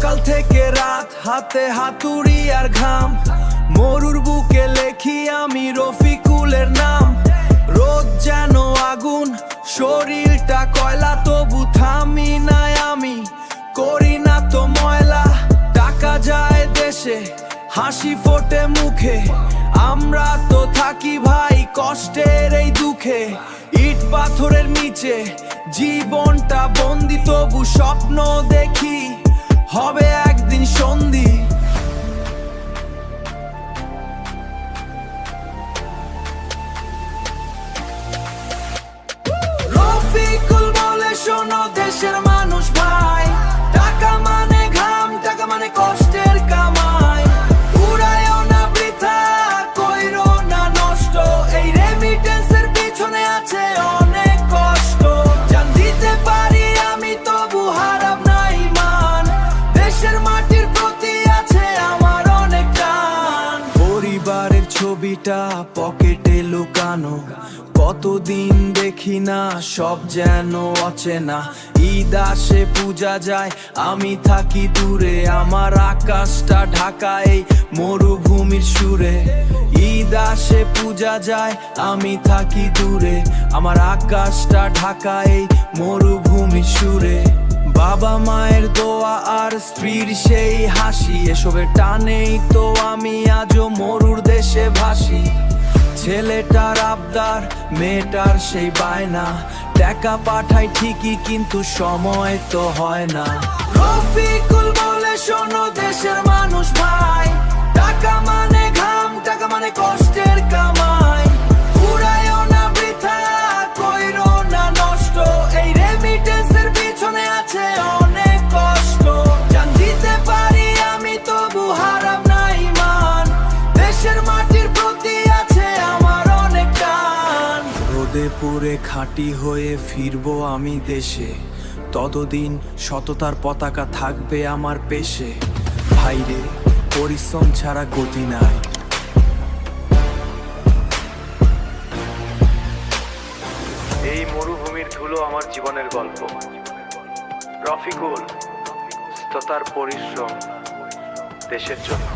সকাল থেকে রাত হাতে হাতুড়ি আর ঘাম, মরুর বুকে লেখি আমি রফিকুলের নাম। রোদ যেন আগুন, শরীরটা কয়লা, তবু থামি নাই আমি, করি না তো ময়লা। টাকা যায় দেশে, হাসি ফোটে মুখে, আমরা তো থাকি ভাই কষ্টের এই দুঃখে। ইট পাথরের নিচে জীবনটা বন্দি, তবু স্বপ্ন দেখি হবে একদিন সন্ধি। রফিকুল বলে শোনো দেশের মানুষ ভাই, টাকা মানে ঘাম, টাকা মানে কষ্টের কামাই। উড়ায়ও না বৃথা, কইরো না নষ্ট, এই রেমিটেন্সের পিছনে আছে অনেক কষ্ট। জান দিতে পারি আমি তবু হারাব না ঈমান, দেশের মাটির প্রতি আছে আমার অনেক টান। পরিবারের ছবিটা পকেটে লুকানো, কতদিন দেখি না, সব যেন অচেনা। ঈদ আসে পূজা যায়, আমি থাকি দূরে, আমার আকাশটা ঢাকা এই মরুভূমির সুরে। ঈদ আসে পূজা যায়, আমি থাকি দূরে, আমার আকাশটা ঢাকা এই মরুভূমির সুরে। বাবা মায়ের দোয়া আর স্ত্রীর সেই হাসি, এসবের টানেই তো আমি আজও মরুর দেশে ভাসি। ছেলেটার আবদার, মেয়েটার সেই বায়না, টাকা পাঠাই ঠিকই কিন্তু সময় তো হয় না। রফিকুল বলে শোনো দেশের মানুষ ভাই, টাকা মানে ঘাম, টাকা মানে কষ্টের কামাই। উড়ায়ও না বৃথা, কইরো না নষ্ট, এই রেমিটেন্সের পিছনে আছে অনেক কষ্ট। জান দিতে পারি আমি তবু হারাব না ঈমান, দেশের মাটির প্রতি আছে আমার অনেক টান। রোদে পুড়ে খাঁটি হয়ে ফিরবো আমি দেশে, ততদিন সততার পতাকা থাকবে আমার পেশে। ভাইরে পরিশ্রম ছাড়া গতি নাই। এই মরুভূমির ধুলো আমার জীবনের গল্প। রফিকুল, সততার পরিশ্রম দেশের জন্য।